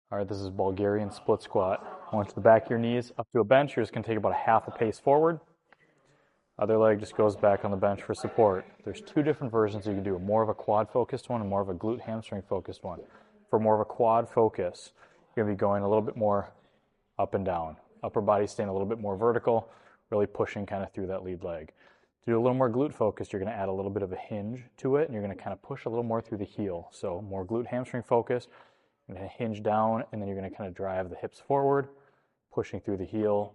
All right, this is Bulgarian split squat. Onto the back of your knees, up to a bench. You're just going to take about a half a pace forward. Other leg just goes back on the bench for support. There's two different versions you can do, more of a quad focused one and more of a glute hamstring focused one. For more of a quad focus, you're going to be going a little bit more up and down. Upper body staying a little bit more vertical, really pushing kind of through that lead leg. To do a little more glute focused, you're going to add a little bit of a hinge to it, and you're going to kind of push a little more through the heel. So more glute hamstring focus. You're going to hinge down, and then you're going to kind of drive the hips forward, pushing through the heel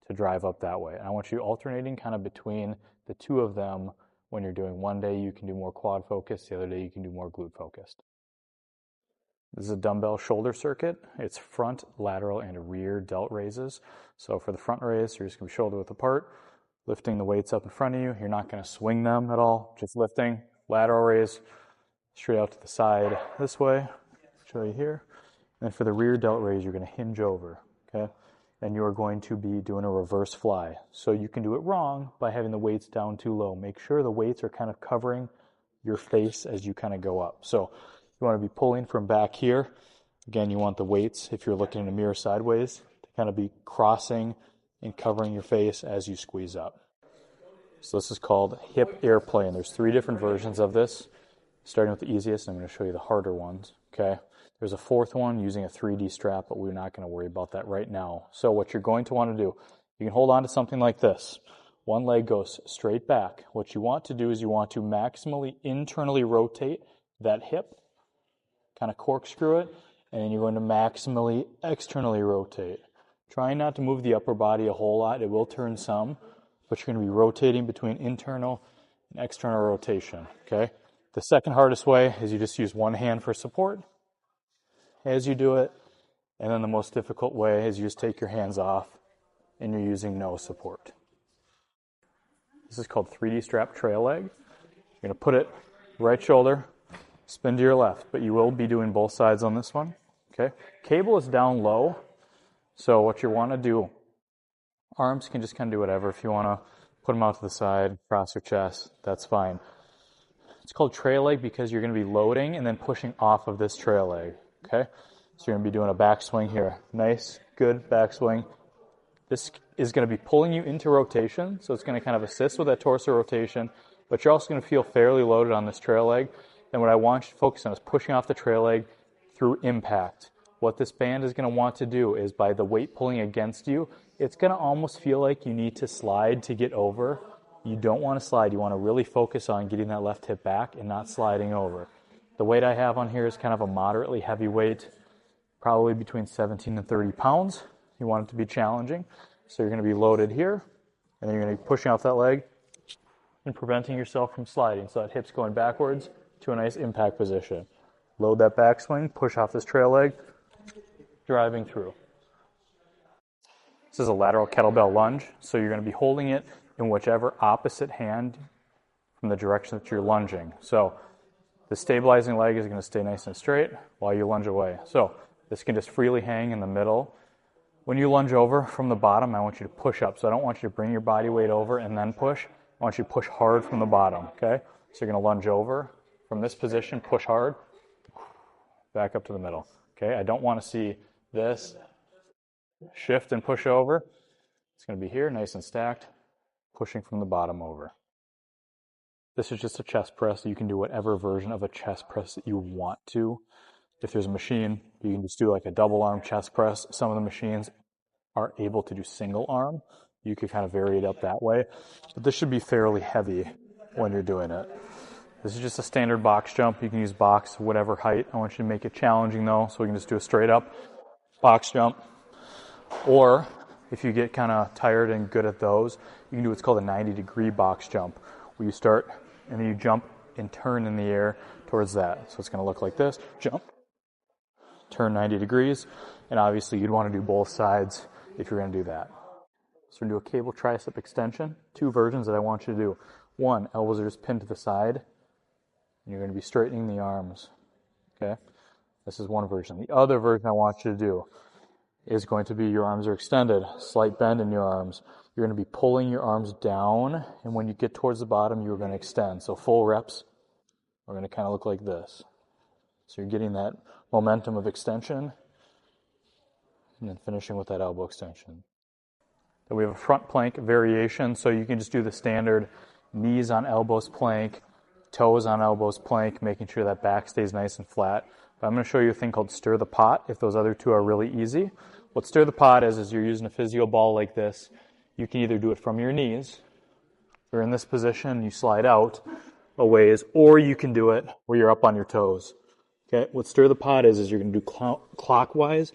to drive up that way. And I want you alternating kind of between the two of them when you're doing. One day you can do more quad focused, the other day you can do more glute focused. This is a dumbbell shoulder circuit. It's front, lateral, and rear delt raises. So for the front raise, you're just going to be shoulder width apart, lifting the weights up in front of you. You're not going to swing them at all, just lifting. Lateral raise, straight out to the side this way. Show you here. And for the rear delt raise, you're going to hinge over, okay? And you're going to be doing a reverse fly. So you can do it wrong by having the weights down too low. Make sure the weights are kind of covering your face as you kind of go up. So you want to be pulling from back here. Again, you want the weights, if you're looking in a mirror sideways, to kind of be crossing and covering your face as you squeeze up. So this is called hip airplane. There's three different versions of this, starting with the easiest. I'm going to show you the harder ones, okay? There's a fourth one using a 3D strap, but we're not going to worry about that right now. So what you're going to want to do, you can hold on to something like this. One leg goes straight back. What you want to do is you want to maximally internally rotate that hip, kind of corkscrew it, and then you're going to maximally externally rotate. Try not to move the upper body a whole lot. It will turn some, but you're going to be rotating between internal and external rotation, okay? The second hardest way is you just use one hand for support as you do it, and then the most difficult way is you just take your hands off and you're using no support. This is called 3D strap trail leg. You're going to put it right shoulder, spin to your left, but you will be doing both sides on this one, okay? Cable is down low, so what you want to do, arms can just kind of do whatever. If you want to put them out to the side, cross your chest, that's fine. It's called trail leg because you're going to be loading and then pushing off of this trail leg, okay? So you're going to be doing a backswing here. Nice, good backswing. This is going to be pulling you into rotation, so it's going to kind of assist with that torso rotation, but you're also going to feel fairly loaded on this trail leg. And what I want you to focus on is pushing off the trail leg through impact. What this band is going to want to do is by the weight pulling against you, it's going to almost feel like you need to slide to get over. You don't want to slide. You want to really focus on getting that left hip back and not sliding over. The weight I have on here is kind of a moderately heavy weight, probably between 17 and 30 pounds. You want it to be challenging. So you're going to be loaded here, and then you're going to be pushing off that leg and preventing yourself from sliding. So that hip's going backwards to a nice impact position. Load that backswing, push off this trail leg, driving through. This is a lateral kettlebell lunge, so you're going to be holding it in whichever opposite hand from the direction that you're lunging. So the stabilizing leg is going to stay nice and straight while you lunge away. So this can just freely hang in the middle. When you lunge over from the bottom, I want you to push up. So I don't want you to bring your body weight over and then push. I want you to push hard from the bottom, okay? So you're going to lunge over from this position, push hard, back up to the middle, okay? I don't want to see this shift and push over. It's going to be here, nice and stacked, pushing from the bottom over. This is just a chest press. You can do whatever version of a chest press that you want to. If there's a machine, you can just do like a double arm chest press. Some of the machines are able to do single arm. You could kind of vary it up that way. But this should be fairly heavy when you're doing it. This is just a standard box jump. You can use box whatever height. I want you to make it challenging though, so we can just do a straight up box jump. Or if you get kind of tired and good at those, you can do what's called a 90-degree box jump, where you start and then you jump and turn in the air towards that. So it's going to look like this. Jump, turn 90 degrees, and obviously you'd want to do both sides if you're going to do that. So we're going to do a cable tricep extension. Two versions that I want you to do. One, elbows are just pinned to the side, and you're going to be straightening the arms, okay? This is one version. The other version I want you to do is going to be your arms are extended, slight bend in your arms. You're going to be pulling your arms down, and when you get towards the bottom, you're going to extend. So full reps are going to kind of look like this. So you're getting that momentum of extension and then finishing with that elbow extension. Then we have a front plank variation, so you can just do the standard knees on elbows plank, toes on elbows plank, making sure that back stays nice and flat. But I'm going to show you a thing called stir the pot if those other two are really easy. What stir the pot is you're using a physio ball like this. You can either do it from your knees, or in this position, you slide out a ways, or you can do it where you're up on your toes. Okay, what stir the pot is you're going to do clockwise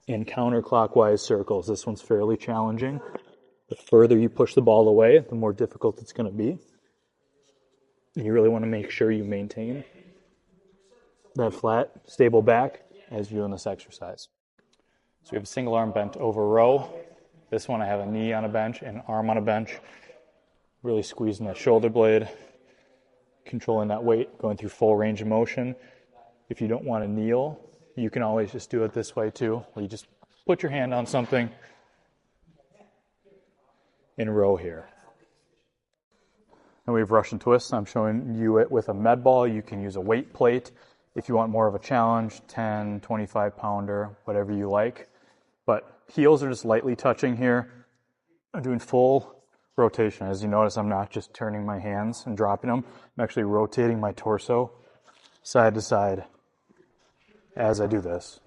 and counterclockwise circles. This one's fairly challenging. The further you push the ball away, the more difficult it's going to be. And you really want to make sure you maintain that flat, stable back as you're doing this exercise. So we have a single arm bent over row. This one I have a knee on a bench and an arm on a bench. Really squeezing that shoulder blade, controlling that weight, going through full range of motion. If you don't want to kneel, you can always just do it this way too, where you just put your hand on something in row here. And we have Russian twists. I'm showing you it with a med ball. You can use a weight plate if you want more of a challenge, 10, 25 pounder, whatever you like. But heels are just lightly touching here. I'm doing full rotation. As you notice, I'm not just turning my hands and dropping them. I'm actually rotating my torso side to side as I do this.